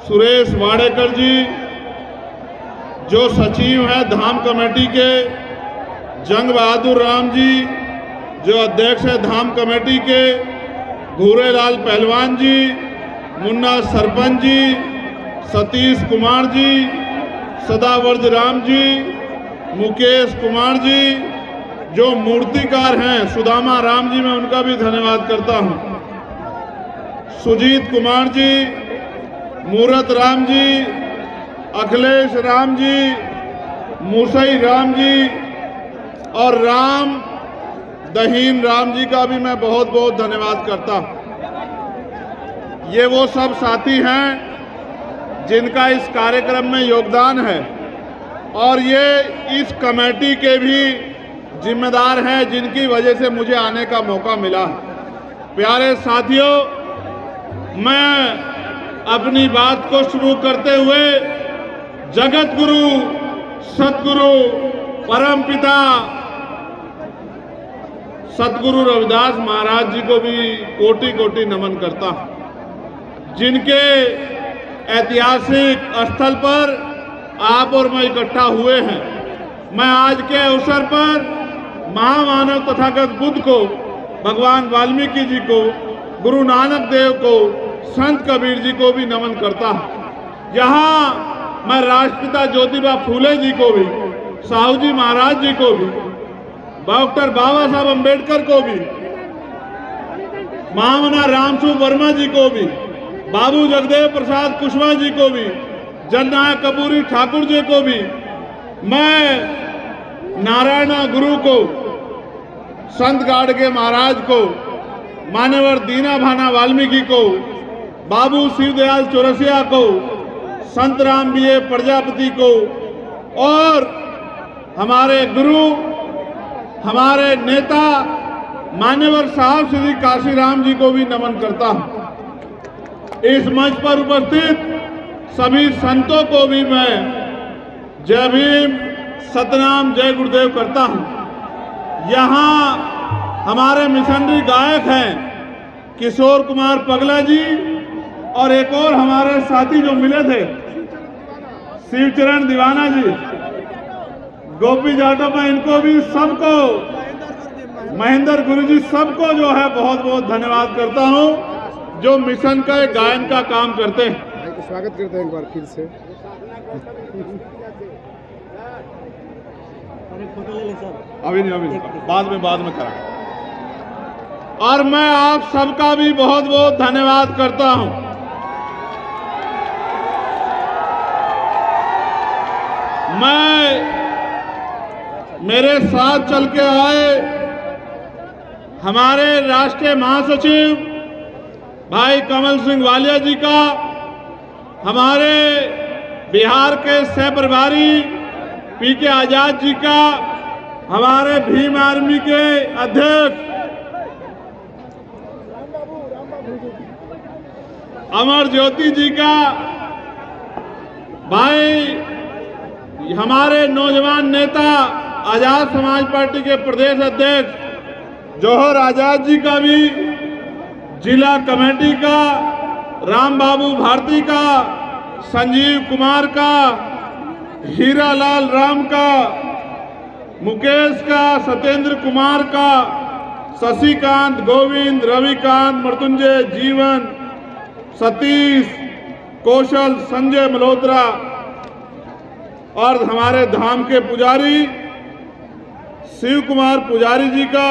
सुरेश वाडेकर जी जो सचिव हैं धाम कमेटी के, जंग बहादुर राम जी जो अध्यक्ष है धाम कमेटी के, घूरेलाल पहलवान जी, मुन्ना सरपंच जी, सतीश कुमार जी, सदावर्ज राम जी, मुकेश कुमार जी जो मूर्तिकार हैं, सुदामा राम जी, मैं उनका भी धन्यवाद करता हूं, सुजीत कुमार जी, मूरत राम जी, अखिलेश राम जी, मूसई राम जी और राम दहीन राम जी का भी मैं बहुत बहुत धन्यवाद करता हूं। ये वो सब साथी हैं जिनका इस कार्यक्रम में योगदान है और ये इस कमेटी के भी जिम्मेदार हैं जिनकी वजह से मुझे आने का मौका मिला। प्यारे साथियों, मैं अपनी बात को शुरू करते हुए जगत गुरु सतगुरु परमपिता सतगुरु रविदास महाराज जी को भी कोटि कोटि नमन करता हूं, जिनके ऐतिहासिक स्थल पर आप और मैं इकट्ठा हुए हैं। मैं आज के अवसर पर महामानव तथागत बुद्ध को, भगवान वाल्मीकि जी को, गुरु नानक देव को, संत कबीर जी को भी नमन करता हूं। यहाँ मैं राष्ट्रपिता ज्योतिबा फूले जी को भी, साहू जी महाराज जी को भी, डॉक्टर बाबा साहब अम्बेडकर को भी, महामना रामसूख वर्मा जी को भी, बाबू जगदेव प्रसाद कुशवाहा जी को भी, जननायक कपूरी ठाकुर जी को भी, मैं नारायणा गुरु को, संत गाडगे महाराज को, मान्यवर दीना भाना वाल्मीकि को, बाबू शिवदयाल चौरसिया को, संत राम बीए प्रजापति को और हमारे गुरु, हमारे नेता मान्यवर साहब श्री काशीराम जी को भी नमन करता हूं। इस मंच पर उपस्थित सभी संतों को भी मैं जय भीम, सतनाम, जय गुरुदेव करता हूं। यहाँ हमारे मिशनरी गायक हैं किशोर कुमार पगला जी और एक और हमारे साथी जो मिले थे शिवचरण दीवाना जी, गोपी जाटव, मैं इनको भी सबको, महेंद्र गुरु जी सबको जो है बहुत बहुत धन्यवाद करता हूं जो मिशन का गायन का काम करते हैं। स्वागत करते हैं एक बार फिर से। अभी नहीं, बाद में करा। और मैं आप सबका भी बहुत बहुत धन्यवाद करता हूं। मैं मेरे साथ चल के आए हमारे राष्ट्रीय महासचिव भाई कमल सिंह वालिया जी का, हमारे बिहार के सह प्रभारी पीके आजाद जी का, हमारे भीम आर्मी के अध्यक्ष अमर ज्योति जी का, भाई हमारे नौजवान नेता आजाद समाज पार्टी के प्रदेश अध्यक्ष जौहर आजाद जी का भी, जिला कमेटी का, राम बाबू भारती का, संजीव कुमार का, हीरालाल राम का, मुकेश का, सत्येंद्र कुमार का, शशिकांत, गोविंद, रविकांत, मृत्युंजय, जीवन, सतीश, कौशल, संजय मल्होत्रा और हमारे धाम के पुजारी शिव कुमार पुजारी जी का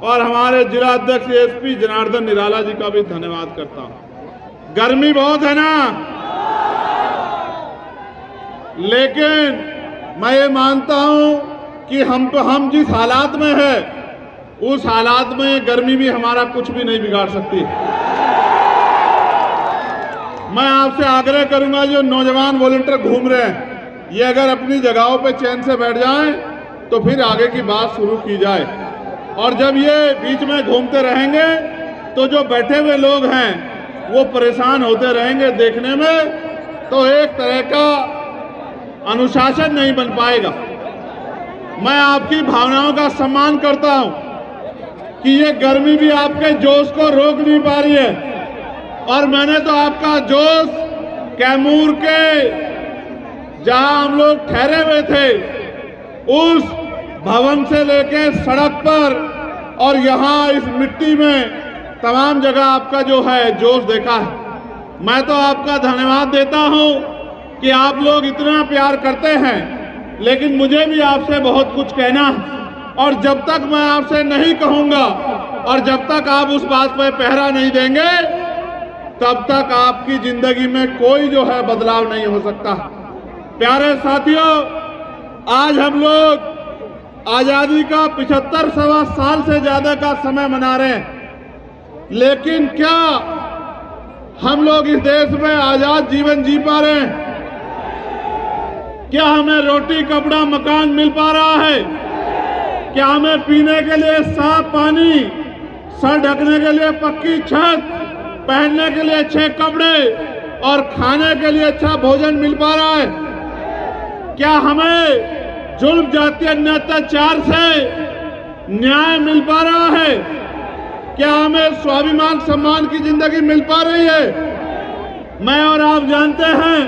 और हमारे जिला अध्यक्ष एसपी जनार्दन निराला जी का भी धन्यवाद करता हूं। गर्मी बहुत है ना, लेकिन मैं ये मानता हूं कि हम जिस हालात में है उस हालात में गर्मी भी हमारा कुछ भी नहीं बिगाड़ सकती। मैं आपसे आग्रह करूंगा जो नौजवान वॉलंटियर घूम रहे हैं, ये अगर अपनी जगहों पे चैन से बैठ जाएं तो फिर आगे की बात शुरू की जाए। और जब ये बीच में घूमते रहेंगे तो जो बैठे हुए लोग हैं वो परेशान होते रहेंगे देखने में, तो एक तरह का अनुशासन नहीं बन पाएगा। मैं आपकी भावनाओं का सम्मान करता हूं कि ये गर्मी भी आपके जोश को रोक नहीं पा रही है, और मैंने तो आपका जोश कैमूर के जहां हम लोग ठहरे हुए थे उस भवन से लेके सड़क पर और यहाँ इस मिट्टी में तमाम जगह आपका जो है जोश देखा है। मैं तो आपका धन्यवाद देता हूँ कि आप लोग इतना प्यार करते हैं, लेकिन मुझे भी आपसे बहुत कुछ कहना है और जब तक मैं आपसे नहीं कहूँगा और जब तक आप उस बात पर पहरा नहीं देंगे तब तक आपकी जिंदगी में कोई जो है बदलाव नहीं हो सकता। प्यारे साथियों, आज हम लोग आजादी का 75वां साल से ज्यादा का समय मना रहे हैं, लेकिन क्या हम लोग इस देश में आजाद जीवन जी पा रहे हैं? क्या हमें रोटी कपड़ा मकान मिल पा रहा है? क्या हमें पीने के लिए साफ पानी, सर ढकने के लिए पक्की छत, पहनने के लिए अच्छे कपड़े और खाने के लिए अच्छा भोजन मिल पा रहा है? क्या हमें जुल्म जातीय अत्याचार से न्याय मिल पा रहा है? क्या हमें स्वाभिमान सम्मान की जिंदगी मिल पा रही है? मैं और आप जानते हैं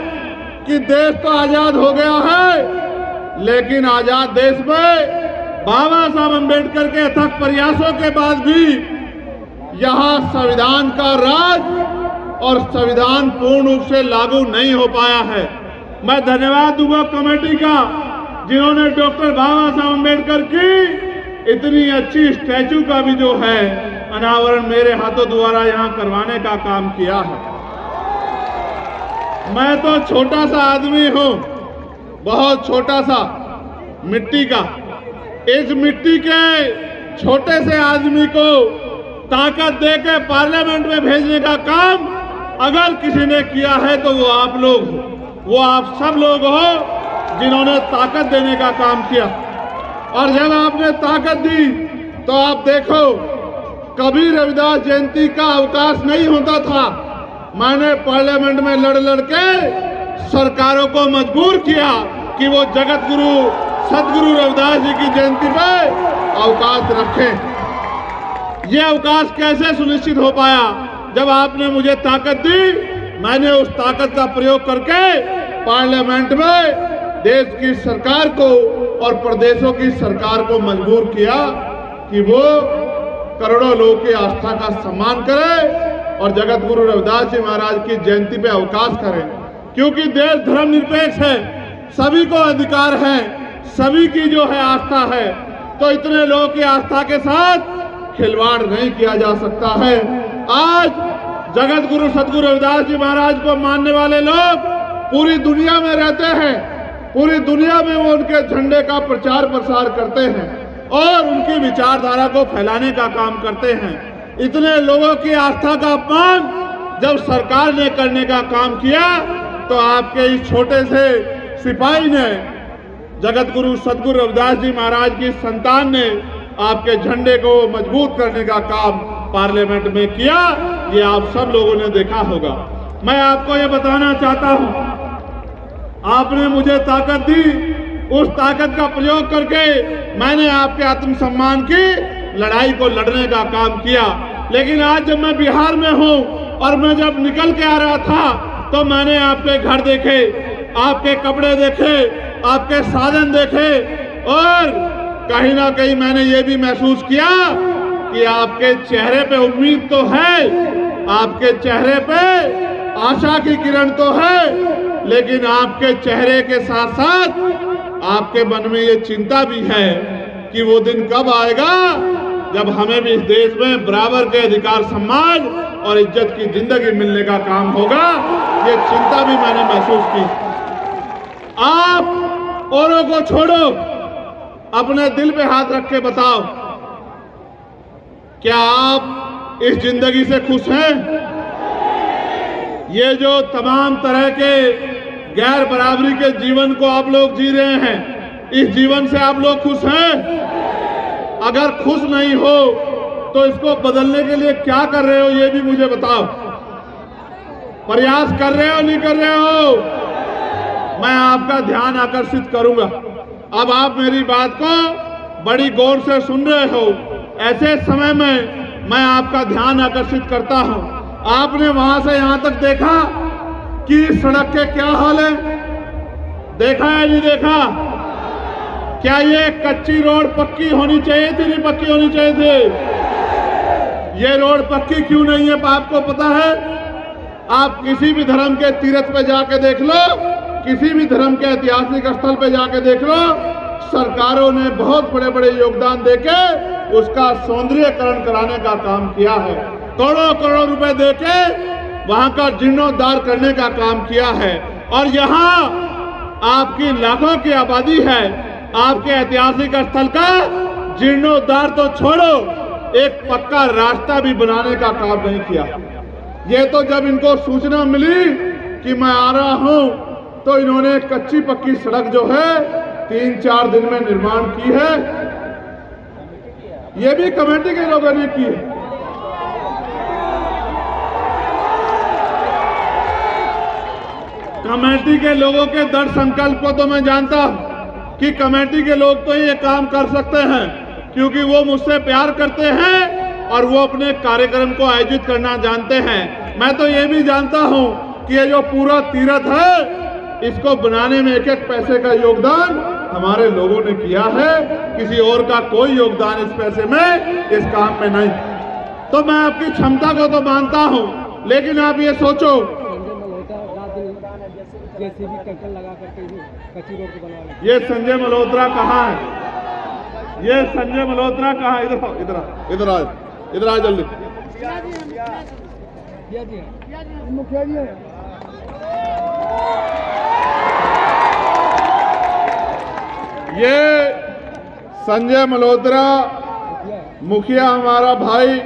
कि देश तो आजाद हो गया है, लेकिन आजाद देश में बाबा साहब अम्बेडकर के अथक प्रयासों के बाद भी यहाँ संविधान का राज और संविधान पूर्ण रूप से लागू नहीं हो पाया है। मैं धन्यवाद दूंगा कमेटी का जिन्होंने डॉक्टर बाबा साहब अम्बेडकर की इतनी अच्छी स्टैचू का भी जो है अनावरण मेरे हाथों द्वारा यहाँ करवाने का काम किया है। मैं तो छोटा सा आदमी हूँ, बहुत छोटा सा, मिट्टी का। इस मिट्टी के छोटे से आदमी को ताकत देके पार्लियामेंट में भेजने का काम अगर किसी ने किया है तो वो आप लोग हो, वो आप सब लोग हो जिन्होंने ताकत देने का काम किया। और जब आपने ताकत दी तो आप देखो, कभी रविदास जयंती का अवकाश नहीं होता था। मैंने पार्लियामेंट में लड़ के सरकारों को मजबूर किया कि वो जगत गुरु सदगुरु रविदास जी की जयंती पे अवकाश रखें। ये अवकाश कैसे सुनिश्चित हो पाया? जब आपने मुझे ताकत दी, मैंने उस ताकत का प्रयोग करके पार्लियामेंट में देश की सरकार को और प्रदेशों की सरकार को मजबूर किया कि वो करोड़ों लोगों की आस्था का सम्मान करे और जगत गुरु रविदास जी महाराज की जयंती पे अवकाश करें। क्योंकि देश धर्मनिरपेक्ष है, सभी को अधिकार है, सभी की जो है आस्था है, तो इतने लोगों की आस्था के साथ खिलवाड़ नहीं किया जा सकता है। आज जगत गुरु सदगुरु रविदास जी महाराज को मानने वाले लोग पूरी दुनिया में रहते हैं, पूरी दुनिया में वो उनके झंडे का प्रचार प्रसार करते हैं और उनकी विचारधारा को फैलाने का काम करते हैं। इतने लोगों की आस्था का अपमान जब सरकार ने करने का काम किया तो आपके इस छोटे से सिपाही ने, जगत गुरु सदगुरु रविदास जी महाराज की संतान ने आपके झंडे को मजबूत करने का काम पार्लियामेंट में किया। ये आप सब लोगों ने देखा होगा। मैं आपको ये बताना चाहता हूं, आपने मुझे ताकत दी, उस ताकत का प्रयोग करके मैंने आपके आत्मसम्मान की लड़ाई को लड़ने का काम किया। लेकिन आज जब मैं बिहार में हूं और मैं जब निकल के आ रहा था तो मैंने आपके घर देखे, आपके कपड़े देखे, आपके साधन देखे और कहीं ना कहीं मैंने ये भी महसूस किया कि आपके चेहरे पे उम्मीद तो है, आपके चेहरे पे आशा की किरण तो है, लेकिन आपके चेहरे के साथ साथ आपके मन में ये चिंता भी है कि वो दिन कब आएगा जब हमें भी इस देश में बराबर के अधिकार, सम्मान और इज्जत की जिंदगी मिलने का काम होगा। ये चिंता भी मैंने महसूस की। आप औरों को छोड़ो, अपने दिल पे हाथ रख के बताओ, क्या आप इस जिंदगी से खुश हैं? ये जो तमाम तरह के गैर बराबरी के जीवन को आप लोग जी रहे हैं, इस जीवन से आप लोग खुश हैं? अगर खुश नहीं हो तो इसको बदलने के लिए क्या कर रहे हो, ये भी मुझे बताओ। प्रयास कर रहे हो, नहीं कर रहे हो? मैं आपका ध्यान आकर्षित करूंगा। अब आप मेरी बात को बड़ी गौर से सुन रहे हो। ऐसे समय में मैं आपका ध्यान आकर्षित करता हूं। आपने वहां से यहां तक देखा कि सड़क के क्या हाल है? देखा है जी, देखा? क्या ये कच्ची रोड पक्की होनी चाहिए थी, नहीं पक्की होनी चाहिए थी? ये रोड पक्की क्यों नहीं है आपको पता है? आप किसी भी धर्म के तीर्थ पे जाके देख लो, किसी भी धर्म के ऐतिहासिक स्थल पे जाके देख लो, सरकारों ने बहुत बड़े बड़े योगदान देके उसका सौंदर्यीकरण कराने का काम किया है। करोड़ों करोड़ों रुपए देके वहां का जीर्णोद्धार करने का काम किया है। और यहाँ आपकी लाखों की आबादी है, आपके ऐतिहासिक स्थल का जीर्णोद्धार तो छोड़ो, एक पक्का रास्ता भी बनाने का काम नहीं किया। ये तो जब इनको सूचना मिली कि मैं आ रहा हूं, तो इन्होंने कच्ची पक्की सड़क जो है 3-4 दिन में निर्माण की है। ये भी कमेटी के लोगों ने की है। कमेटी के लोगों के दृढ़ संकल्प को तो मैं जानता हूं कि कमेटी के लोग तो ये काम कर सकते हैं, क्योंकि वो मुझसे प्यार करते हैं और वो अपने कार्यक्रम को आयोजित करना जानते हैं। मैं तो ये भी जानता हूं कि ये जो पूरा तीर्थ है, इसको बनाने में एक एक पैसे का योगदान हमारे लोगों ने किया है। किसी और का कोई योगदान इस पैसे में, इस काम में नहीं। तो मैं आपकी क्षमता को तो मानता हूं, लेकिन आप ये सोचो, ये संजय मल्होत्रा कहाँ है? ये संजय मल्होत्रा कहाँ? इधर आ जल्दी। मुखिया जी ये संजय मल्होत्रा मुखिया, हमारा भाई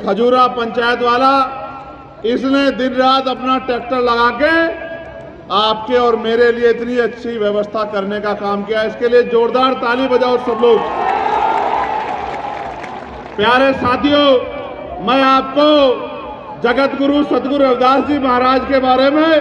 खजूरा पंचायत वाला, इसने दिन रात अपना ट्रैक्टर लगा के आपके और मेरे लिए इतनी अच्छी व्यवस्था करने का काम किया। इसके लिए जोरदार ताली बजाओ सब लोग। प्यारे साथियों, मैं आपको जगत गुरु सतगुरु रविदास जी महाराज के बारे में